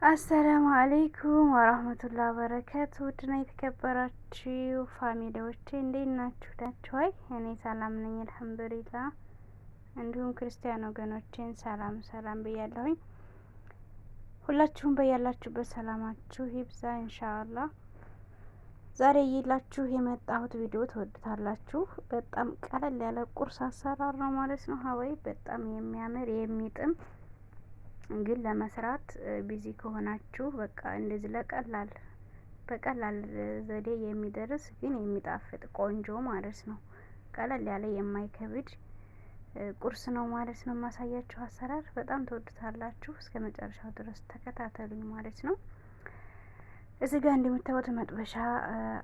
አሰላሙ አለይኩም ወራህመቱላሂ ወበረካቱ። ውድና የተከበራችሁ ፋሚሊዎቼ እንዴት ናችሁ? ዳችኋይ እኔ ሰላም ነኝ አልሐምዱሊላህ። እንዲሁም ክርስቲያን ወገኖቼን ሰላም ብያለሁኝ። ሁላችሁም በያላችሁበት ሰላማችሁ ይብዛ ኢንሻአላህ። ዛሬ ይላችሁ የመጣሁት ቪዲዮ ትወዱታላችሁ። በጣም ቀለል ያለ ቁርስ አሰራር ነው ማለት ነው። ሀዋይ በጣም የሚያምር የሚጥም ግን ለመስራት ቢዚ ከሆናችሁ በቃ እንደዚህ በቀላል ዘዴ የሚደርስ ግን የሚጣፍጥ ቆንጆ ማለት ነው። ቀለል ያለ የማይከብድ ቁርስ ነው ማለት ነው። ማሳያችሁ አሰራር በጣም ትወዱታላችሁ። እስከ መጨረሻው ድረስ ተከታተሉኝ ማለት ነው። እዚህ ጋር እንደምታዩት መጥበሻ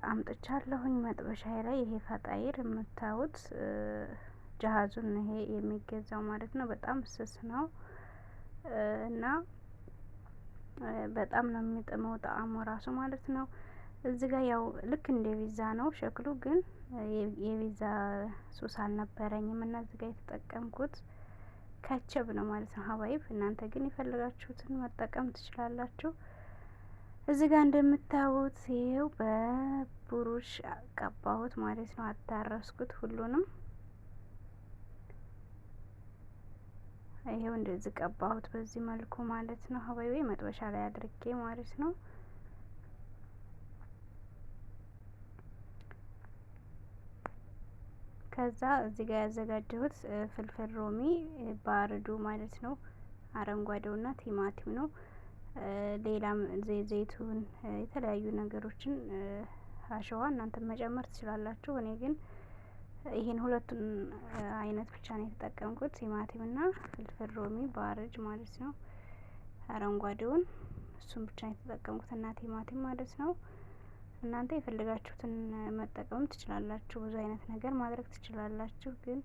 አምጥቻለሁኝ። መጥበሻ ላይ ይሄ ፈጣይር የምታዩት ጃሃዙን ይሄ የሚገዛው ማለት ነው። በጣም ስስ ነው እና በጣም ነው የሚጥመው ጣዕሙ ራሱ ማለት ነው። እዚህ ጋር ያው ልክ እንደ ቪዛ ነው ሸክሉ፣ ግን የቪዛ ሱስ አልነበረኝም እና እዚህ ጋር የተጠቀምኩት ከቸብ ነው ማለት ነው። ሀባይብ እናንተ ግን የፈለጋችሁትን መጠቀም ትችላላችሁ። እዚህ ጋር እንደምታዩት ይሄው በቡሩሽ ቀባሁት ማለት ነው። አዳረስኩት ሁሉንም ይሄው እንደዚህ ቀባሁት በዚህ መልኩ ማለት ነው። ሀባይቤ መጥበሻ ላይ አድርጌ ማለት ነው። ከዛ እዚህ ጋር ያዘጋጀሁት ፍልፍል ሮሚ ባርዱ ማለት ነው። አረንጓዴውና ቲማቲም ነው። ሌላም ዘይቱን የተለያዩ ነገሮችን አሸዋ እናንተ መጨመር ትችላላችሁ። እኔ ግን ይሄን ሁለቱን አይነት ብቻ ነው የተጠቀምኩት፣ ቲማቲም እና ፍልፍል ሮሚ ባርጅ ማለት ነው። አረንጓዴውን እሱን ብቻ ነው የተጠቀምኩት እና ቲማቲም ማለት ነው። እናንተ የፈለጋችሁትን መጠቀም ትችላላችሁ። ብዙ አይነት ነገር ማድረግ ትችላላችሁ። ግን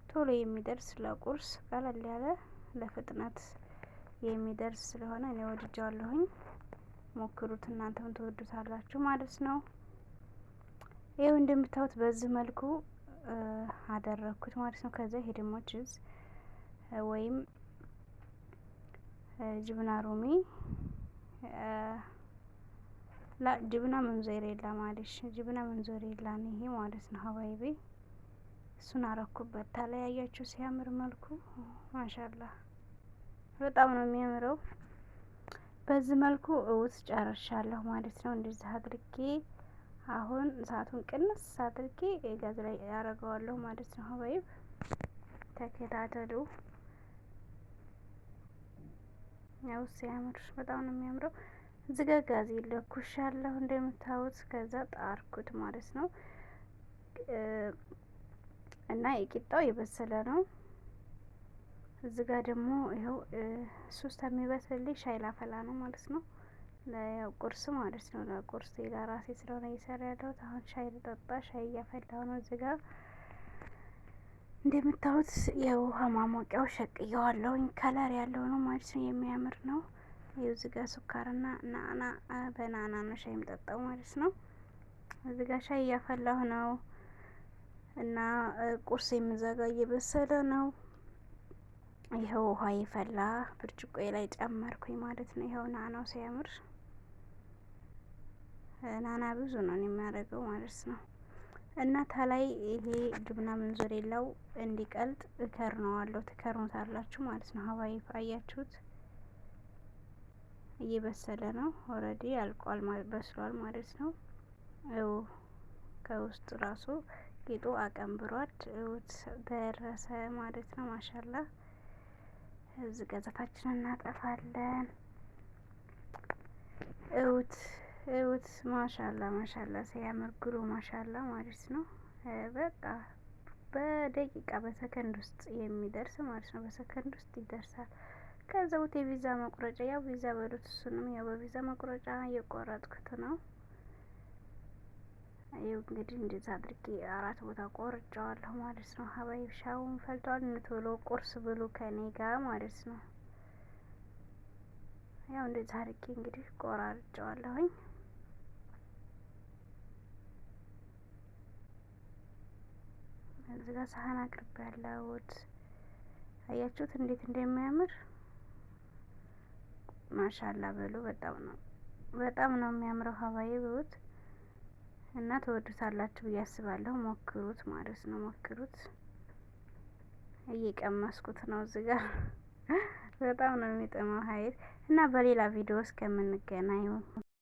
ቶሎ የሚደርስ ለቁርስ ቀለል ያለ ለፍጥነት የሚደርስ ስለሆነ እኔ ወድጃለሁኝ። ሞክሩት፣ እናንተም ትወዱታላችሁ ማለት ነው። ይሄው እንደምታዩት በዚህ መልኩ አደረኩት ማለት ነው። ከዛ ይሄ ደግሞ ቺዝ ወይም ጅብና ሮሚ ጅብና መንዞሬላ ማለሽ ጅብና መንዞሬላ ነው ይሄ ማለት ነው። ሀባይቤ እሱን አረኩበት። ታለያያችሁ ሲያምር መልኩ ማሻአላህ በጣም ነው የሚያምረው። በዚህ መልኩ እውት ጨርሻለሁ ማለት ነው። እንደዚህ አድርጌ አሁን እሳቱን ቅንስ አድርጌ ጋዝ ላይ ያደርገዋለሁ ማለት ነው። ሀባይብ ተከታተሉ። ያው ሲያምር በጣም ነው የሚያምረው። እዚህ ጋር ጋዝ ለኩሻለሁ እንደምታዩት። ከዛ ጣርኩት ማለት ነው እና የቂጣው የበሰለ ነው። እዚህ ጋር ደግሞ ይኸው ሶስት የሚበስልልኝ ሻይ ላፈላ ነው ማለት ነው። ለያው ቁርስ ማለት ነው። ለቁርስ ለራሴ ስለሆነ እየሰራ ያለሁት አሁን ሻይ ልጠጣ። ሻይ እያፈላሁ ነው። እዚህ ጋር እንደምታዩት የውሃ ማሞቂያው ሸቅየዋለሁኝ። ከለር ያለው ነው ማለት ነው። የሚያምር ነው። ይኸው እዚህ ጋር ሱካርና ናና በናና ነው ሻይ የምጠጣው ማለት ነው። እዚህ ጋር ሻይ እያፈላሁ ነው እና ቁርስ የምዘጋ እየበሰለ ነው። ይኸው ውሃ ይፈላ ብርጭቆ ላይ ጨመርኩኝ ማለት ነው። ይኸው ናናው ሲያምር ናና ብዙ ነው የሚያደርገው ማለት ነው። እና ታላይ ይሄ ጅብና መንዞሬላው እንዲቀልጥ እከርነዋለሁ። ትከርኑታላችሁ ማለት ነው። ሀባይ አያችሁት? እየበሰለ ነው። ኦልሬዲ አልቋል ማለት በስሏል ማለት ነው። ከውስጥ ራሱ ጌጡ አቀንብሯል። ደረሰ ማለት ነው። ማሻአላህ እዚህ ገዘታችንን እናጠፋለን። እውት ማሻአላ ሲያምር ግሩ ማሻአላ ማለት ነው። በቃ በደቂቃ በሰከንድ ውስጥ የሚደርስ ማለት ነው። በሰከንድ ውስጥ ይደርሳል። ከዛው የቪዛ መቁረጫ ያው ቪዛ በሉት፣ እሱንም ያው በቪዛ መቁረጫ እየቆረጥኩት ነው። ይኸው እንግዲህ እንደዛ አድርጌ 4 ቦታ ቆርጫዋለሁ ማለት ነው። ሀባይ ሻውን ፈልቷል። ቶሎ ቁርስ ብሉ ከኔ ጋር ማለት ነው። ያው እንደዛ አድርጌ እንግዲህ ቆራርጫዋለሁኝ። እዚህ ጋር ሳህን አቅርቤ ያለሁት አያችሁት እንዴት እንደሚያምር ማሻላ በሉ። በጣም ነው የሚያምረው። ሀባይ ብሉት እና ተወዱታላችሁ ብዬ አስባለሁ። ሞክሩት ማለት ነው። ሞክሩት። እየቀመስኩት ነው እዚህ ጋር በጣም ነው የሚጥመው ሀይል እና በሌላ ቪዲዮ እስከምንገናኝ